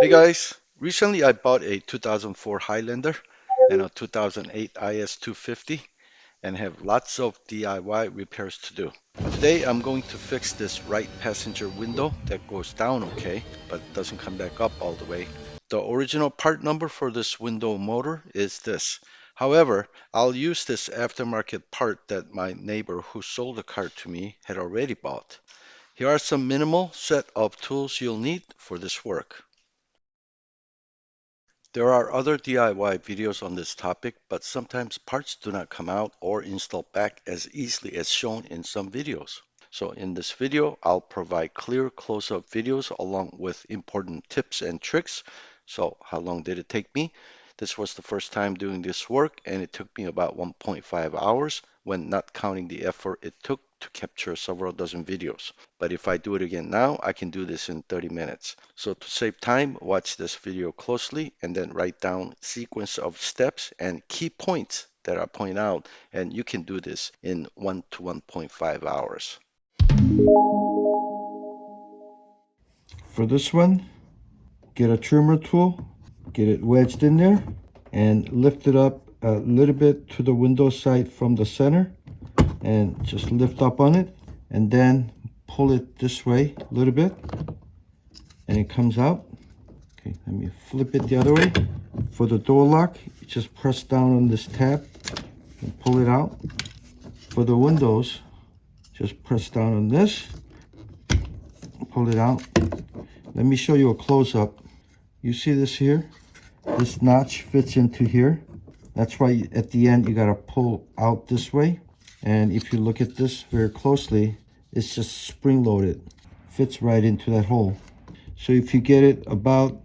Hey guys, recently I bought a 2004 Highlander and a 2008 IS250 and have lots of DIY repairs to do. Today I'm going to fix this right passenger window that goes down okay, but doesn't come back up all the way. The original part number for this window motor is this. However, I'll use this aftermarket part that my neighbor who sold the car to me had already bought. Here are some minimal set of tools you'll need for this work. There are other DIY videos on this topic, but sometimes parts do not come out or install back as easily as shown in some videos. So in this video, I'll provide clear close-up videos along with important tips and tricks. So how long did it take me? This was the first time doing this work and it took me about 1.5 hours when not counting the effort it took to capture several dozen videos. But if I do it again now, I can do this in 30 minutes. So to save time, watch this video closely and then write down sequence of steps and key points that I point out, and you can do this in 1 to 1.5 hours. For this one, get a trimmer tool, get it wedged in there, and lift it up a little bit to the window side from the center, and just lift up on it, and then pull it this way a little bit, and it comes out. Okay, let me flip it the other way. For the door lock, you just press down on this tab and pull it out. For the windows, just press down on this, pull it out. Let me show you a close-up. You see this here? This notch fits into here. That's why at the end you gotta pull out this way. And if you look at this very closely, it's just spring-loaded. Fits right into that hole. So if you get it about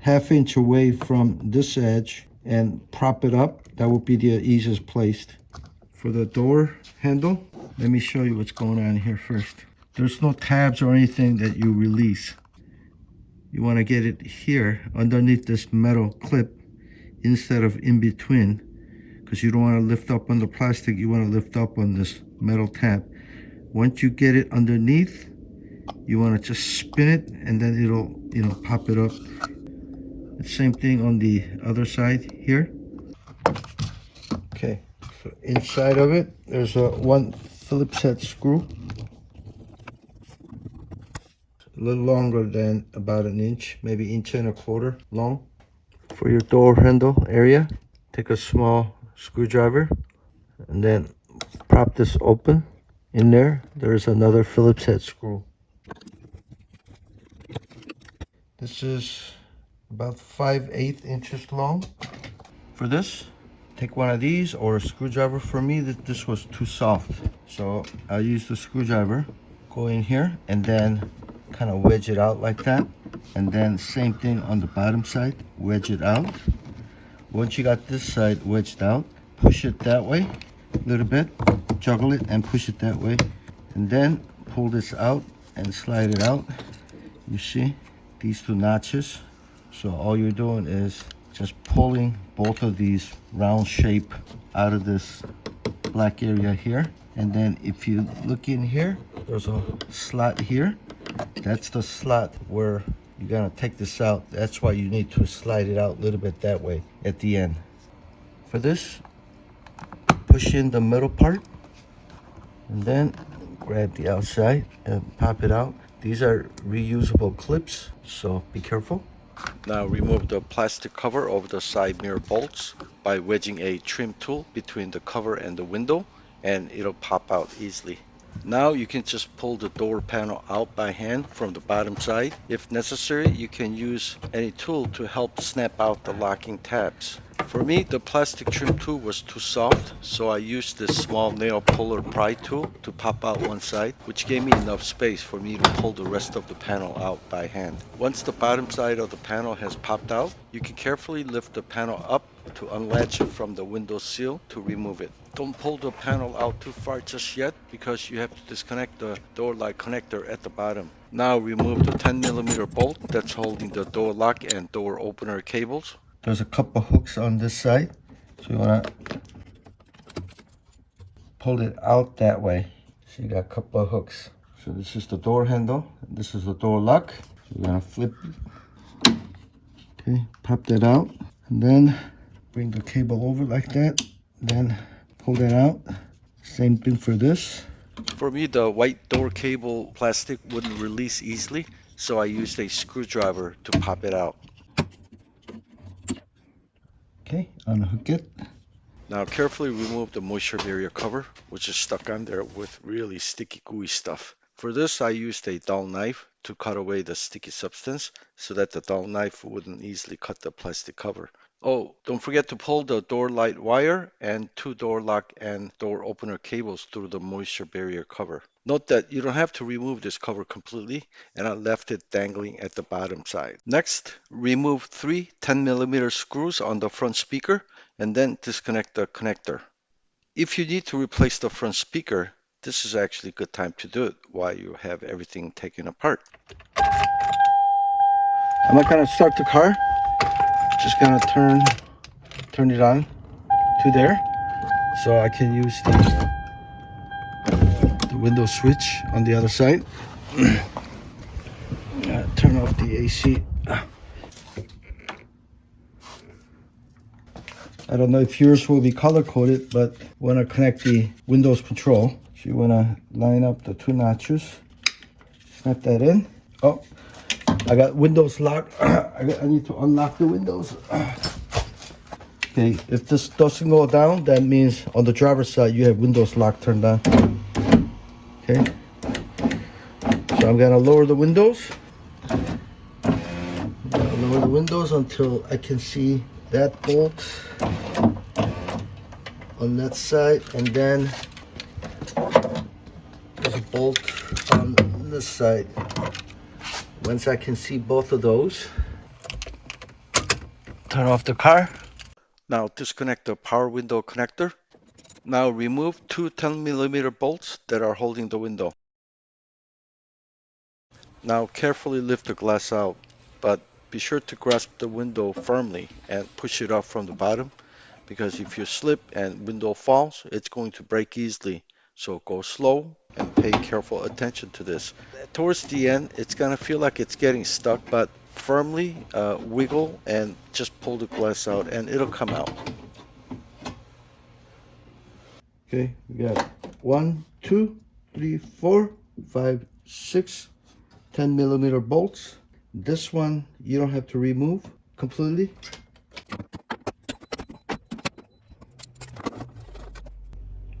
½ inch away from this edge and prop it up, that would be the easiest place. For the door handle, let me show you what's going on here first. There's no tabs or anything that you release. You want to get it here underneath this metal clip instead of in between, because you don't want to lift up on the plastic, you want to lift up on this metal tab. Once you get it underneath, you want to just spin it and then it'll pop it up. The same thing on the other side here. Okay, so inside of it there's a one Phillips head screw, a little longer than about an inch, maybe 1.25 inches long. For your door handle area, take a small screwdriver and then prop this open. In there, there's another Phillips head screw. This is about 5/8 inches long. For this, take one of these or a screwdriver. For me, this was too soft, so I used the screwdriver. Go in here and then kind of wedge it out like that. And then same thing on the bottom side, wedge it out. Once you got this side wedged out, push it that way a little bit, juggle it and push it that way, and then pull this out and slide it out. You see these two notches? So all you're doing is just pulling both of these round shape out of this black area here. And then if you look in here, there's a slot here. That's the slot where you're gonna take this out. That's why you need to slide it out a little bit that way at the end. For this, push in the middle part and then grab the outside and pop it out. These are reusable clips, so be careful. Now remove the plastic cover over the side mirror bolts by wedging a trim tool between the cover and the window, and it'll pop out easily. Now you can just pull the door panel out by hand from the bottom side. If necessary, you can use any tool to help snap out the locking tabs. For me, the plastic trim tool was too soft, so I used this small nail puller pry tool to pop out one side, which gave me enough space for me to pull the rest of the panel out by hand. Once the bottom side of the panel has popped out, you can carefully lift the panel up to unlatch it from the window sill to remove it. Don't pull the panel out too far just yet because you have to disconnect the door lock connector at the bottom. Now remove the 10mm bolt that's holding the door lock and door opener cables. There's a couple hooks on this side, so you want to pull it out that way. So you got a couple of hooks. So this is the door handle, and this is the door lock. So you're gonna flip it. pop that out, and then bring the cable over like that, then pull that out. Same thing for this. For me, the white door cable plastic wouldn't release easily, so I used a screwdriver to pop it out. Okay, unhook it. Now carefully remove the moisture barrier cover, which is stuck on there with really sticky gooey stuff. For this, I used a dull knife to cut away the sticky substance so that the dull knife wouldn't easily cut the plastic cover. Oh, don't forget to pull the door light wire and two door lock and door opener cables through the moisture barrier cover. Note that you don't have to remove this cover completely, and I left it dangling at the bottom side. Next, remove three 10mm screws on the front speaker and then disconnect the connector. If you need to replace the front speaker, this is actually a good time to do it while you have everything taken apart. I'm not gonna start the car. Just gonna turn it on to there, so I can use the window switch on the other side. Turn off the AC. I don't know if yours will be color coded, but when I connect the Windows control, so you wanna line up the two notches, snap that in. Oh, I got Windows lock. I need to unlock the windows. Okay, if this doesn't go down, that means on the driver's side you have Windows lock turned on. Okay, so I'm gonna lower the windows. Lower the windows until I can see that bolt on that side, and then there's a bolt on this side. Once I can see both of those, turn off the car. Now disconnect the power window connector. Now remove two 10mm bolts that are holding the window. Now carefully lift the glass out, but be sure to grasp the window firmly and push it up from the bottom, because if you slip and window falls, it's going to break easily. So go slow and pay careful attention to this. Towards the end, it's gonna feel like it's getting stuck, but firmly wiggle and just pull the glass out and it'll come out. Okay, we got 1, 2, 3, 4, 5, 6 10mm bolts. This one you don't have to remove completely.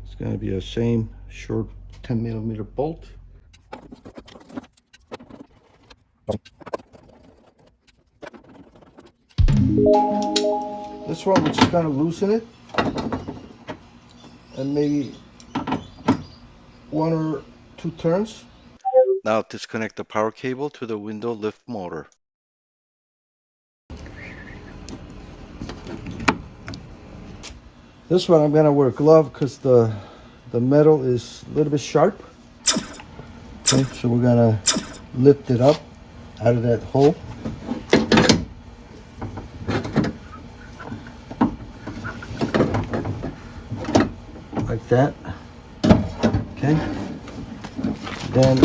It's gonna be the same short 10mm bolt. This one we're just gonna loosen it, and maybe 1 or 2 turns. Now disconnect the power cable to the window lift motor. This one I'm gonna wear a glove because the metal is a little bit sharp. Okay, so we're gonna lift it up out of that hole. Like that. Okay. Then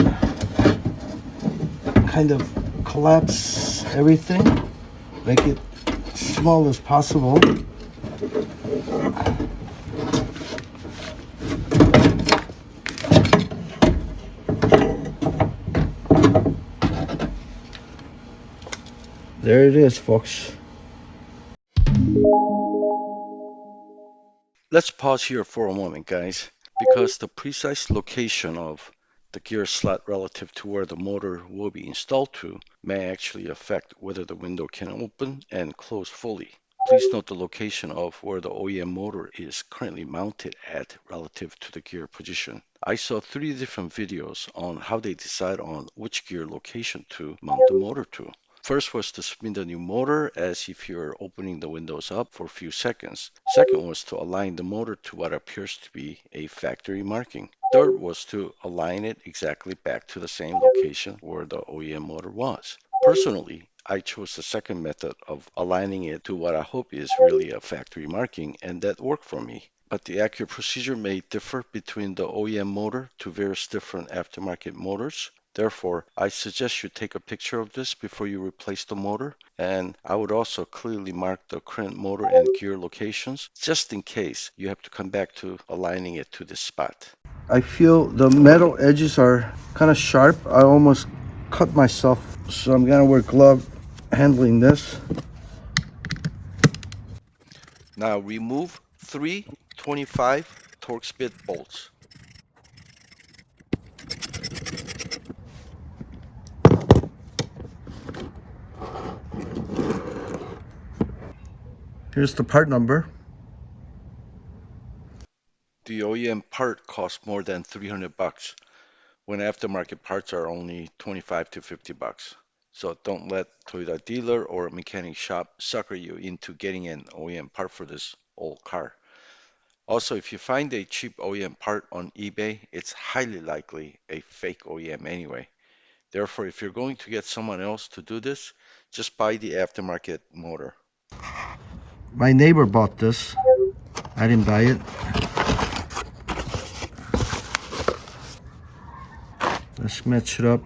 kind of collapse everything. Make it small as possible. There it is, folks. Let's pause here for a moment, guys, because the precise location of the gear slot relative to where the motor will be installed to may actually affect whether the window can open and close fully. Please note the location of where the OEM motor is currently mounted at relative to the gear position. I saw 3 different videos on how they decide on which gear location to mount the motor to. First was to spin the new motor as if you're opening the windows up for a few seconds. Second was to align the motor to what appears to be a factory marking. Third was to align it exactly back to the same location where the OEM motor was. Personally, I chose the second method of aligning it to what I hope is really a factory marking, and that worked for me. But the accurate procedure may differ between the OEM motor to various different aftermarket motors. Therefore, I suggest you take a picture of this before you replace the motor, and I would also clearly mark the current motor and gear locations just in case you have to come back to aligning it to this spot. I feel the metal edges are kind of sharp. I almost cut myself, so I'm gonna wear glove handling this. Now remove three 25 Torx bit bolts. Here's the part number. The OEM part costs more than 300 bucks when aftermarket parts are only 25 to 50 bucks. So don't let Toyota dealer or mechanic shop sucker you into getting an OEM part for this old car. Also, if you find a cheap OEM part on eBay, it's highly likely a fake OEM anyway. Therefore, if you're going to get someone else to do this, just buy the aftermarket motor. My neighbor bought this. I didn't buy it. Let's match it up.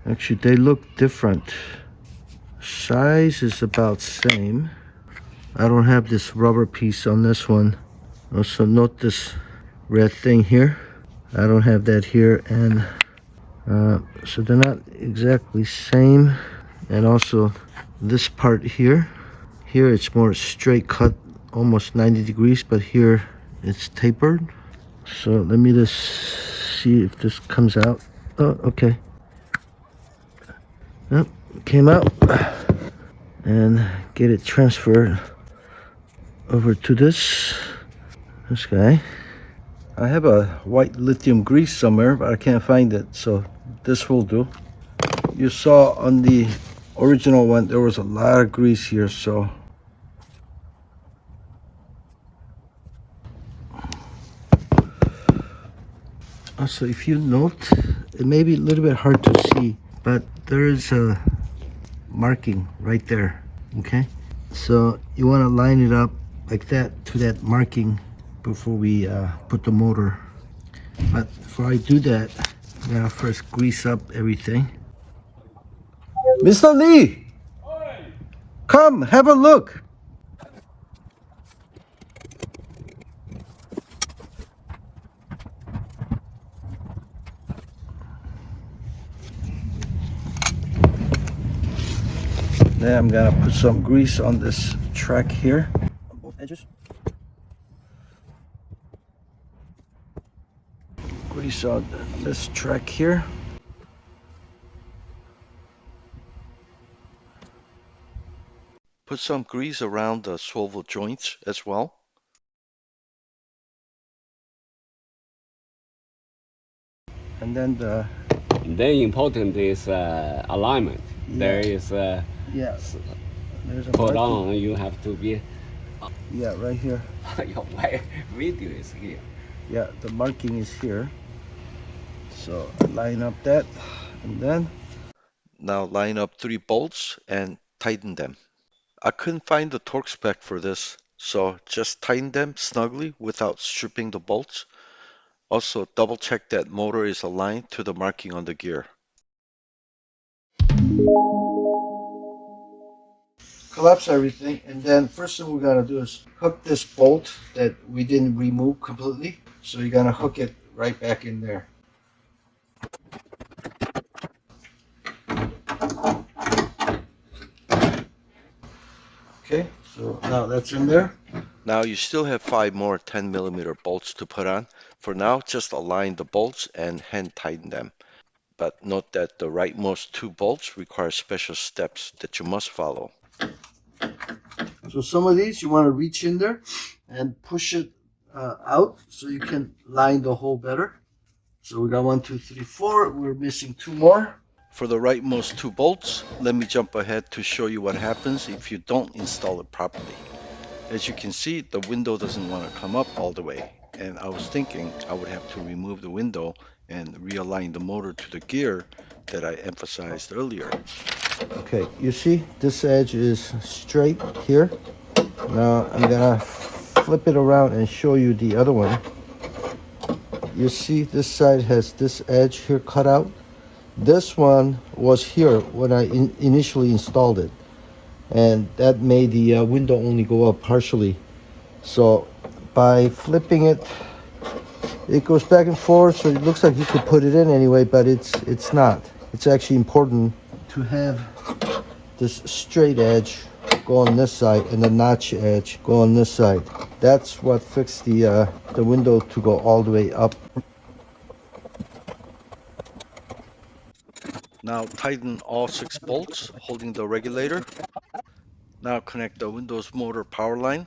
Actually, they look different. Size is about same. I don't have this rubber piece on this one. Also note this red thing here. I don't have that here, and so they're not exactly same. And also this part here. Here it's more straight cut, almost 90 degrees, but here it's tapered. So let me just see if this comes out. Oh, okay. Yep, came out. And get it transferred over to this guy. I have a white lithium grease somewhere, but I can't find it, so this will do. You saw on the original one there was a lot of grease here, so also if you note, it may be a little bit hard to see, but there is a marking right there. Okay, so you want to line it up like that to that marking before we put the motor. But before I do that, I'm gonna first grease up everything. Mr. Lee, come have a look. Then I'm gonna put some grease on this track here, on both edges. Grease on this track here. Put some grease around the swivel joints as well. And then Then important is alignment. There is yeah, there's a put marking. on. You have to be. Yeah, right here. Your video is here. Yeah, the marking is here. So I line up that, and then Now line up three bolts and tighten them. I couldn't find the torque spec for this, so just tighten them snugly without stripping the bolts. Also, double check that motor is aligned to the marking on the gear. collapse everything. And then first thing we're gonna do is hook this bolt that we didn't remove completely. So you're gonna hook it right back in there. Okay, so now that's in there. Now you still have 5 more 10mm bolts to put on. For now, just align the bolts and hand tighten them. But note that the rightmost 2 bolts require special steps that you must follow. So some of these you want to reach in there and push it out so you can line the hole better. So we got 1, 2, 3, 4. We're missing 2 more. For the rightmost 2 bolts, let me jump ahead to show you what happens if you don't install it properly. As you can see, the window doesn't want to come up all the way, and I was thinking I would have to remove the window and realign the motor to the gear that I emphasized earlier. Okay, you see this edge is straight here. Now I'm gonna flip it around and show you the other one. you see this side has this edge here cut out. This one was here when I initially installed it, and that made the window only go up partially. So by flipping it, it goes back and forth, so it looks like you could put it in anyway, but it's not. It's actually important to have this straight edge go on this side and the notch edge go on this side. That's what fixed the window to go all the way up. Now tighten all 6 bolts holding the regulator. Now connect the Windows motor power line.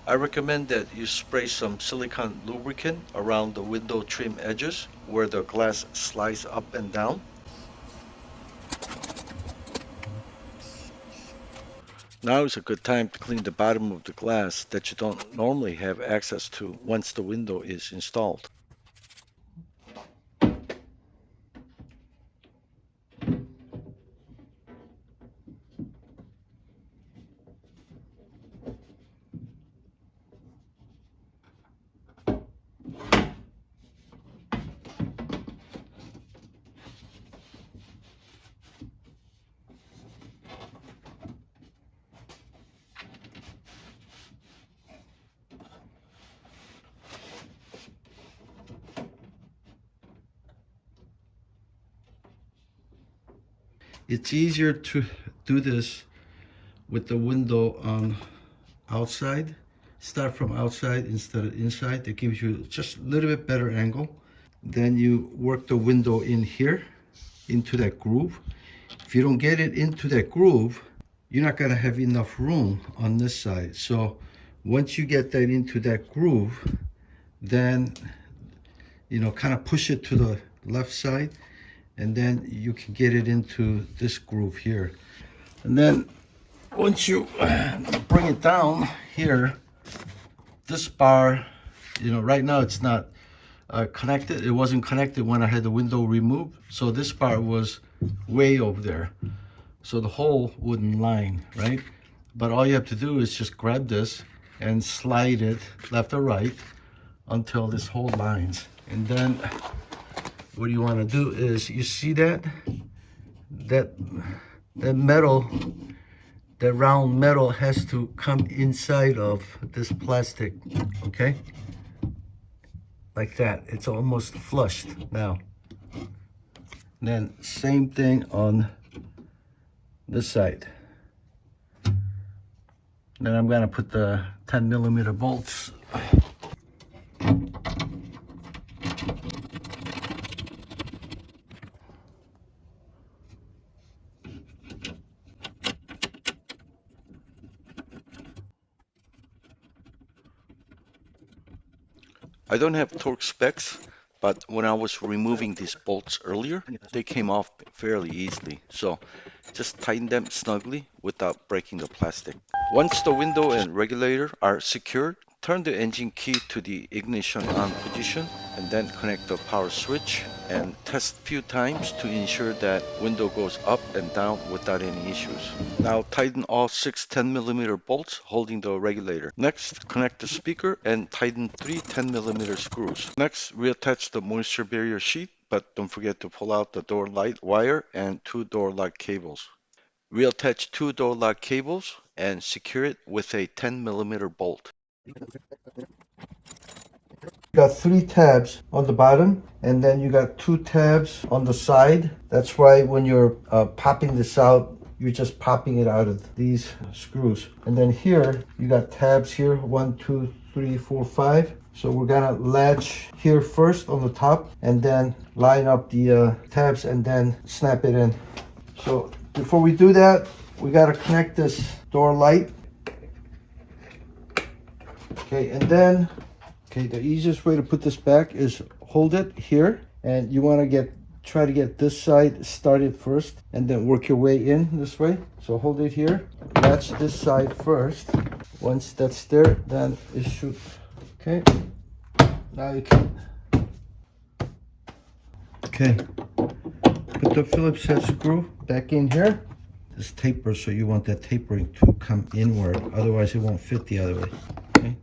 I recommend that you spray some silicone lubricant around the window trim edges where the glass slides up and down. Now is a good time to clean the bottom of the glass that you don't normally have access to once the window is installed. It's easier to do this with the window on outside. Start from outside instead of inside. That gives you just a little bit better angle. Then you work the window in here into that groove. If you don't get it into that groove, you're not gonna have enough room on this side. So once you get that into that groove, then kind of push it to the left side, and then you can get it into this groove here. And then once you bring it down here, this bar, right now it's not connected. It wasn't connected when I had the window removed, so this bar was way over there, so the hole wouldn't line, right? But all you have to do is just grab this and slide it left or right until this hole lines. And then what you want to do is, you see that metal, that round metal has to come inside of this plastic, okay? Like that. It's almost flushed now. And then same thing on this side. Then I'm gonna put the 10mm bolts. I don't have torque specs, but when I was removing these bolts earlier, they came off fairly easily. So just tighten them snugly without breaking the plastic. Once the window and regulator are secured, turn the engine key to the ignition on position and then connect the power switch and test a few times to ensure that window goes up and down without any issues. Now tighten all 6 10mm bolts holding the regulator. Next, connect the speaker and tighten 3 10mm screws. Next, reattach the moisture barrier sheet, but don't forget to pull out the door light wire and 2 door lock cables. Reattach 2 door lock cables and secure it with a 10mm bolt. You got 3 tabs on the bottom, and then you got 2 tabs on the side. That's why when you're popping this out, you're just popping it out of these screws. And then here, you got tabs here, 1, 2, 3, 4, 5. So we're gonna latch here first on the top, and then line up the tabs and then snap it in. So before we do that, we gotta connect this door light. Okay, and then, the easiest way to put this back is hold it here, and you want to try to get this side started first and then work your way in this way. So hold it here, latch this side first. Once that's there, then it should, okay, now you can, put the Phillips head screw back in here. This taper, so you want that tapering to come inward, otherwise it won't fit the other way. Okay,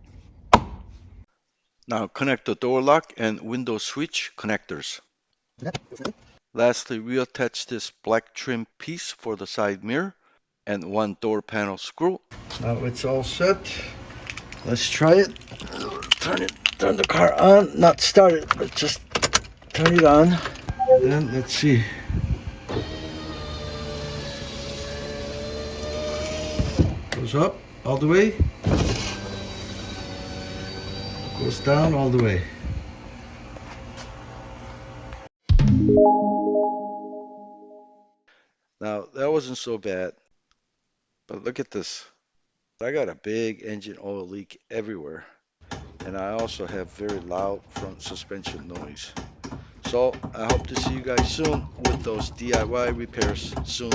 Now connect the door lock and window switch connectors. Lastly, reattach this black trim piece for the side mirror and one door panel screw. Now it's all set. Let's try it. Turn the car on. Not start it, but just turn it on. Then let's see. Goes up all the way. Goes down all the way. Now that wasn't so bad, but look at this. I got a big engine oil leak everywhere, and I also have very loud front suspension noise. So I hope to see you guys soon with those DIY repairs soon.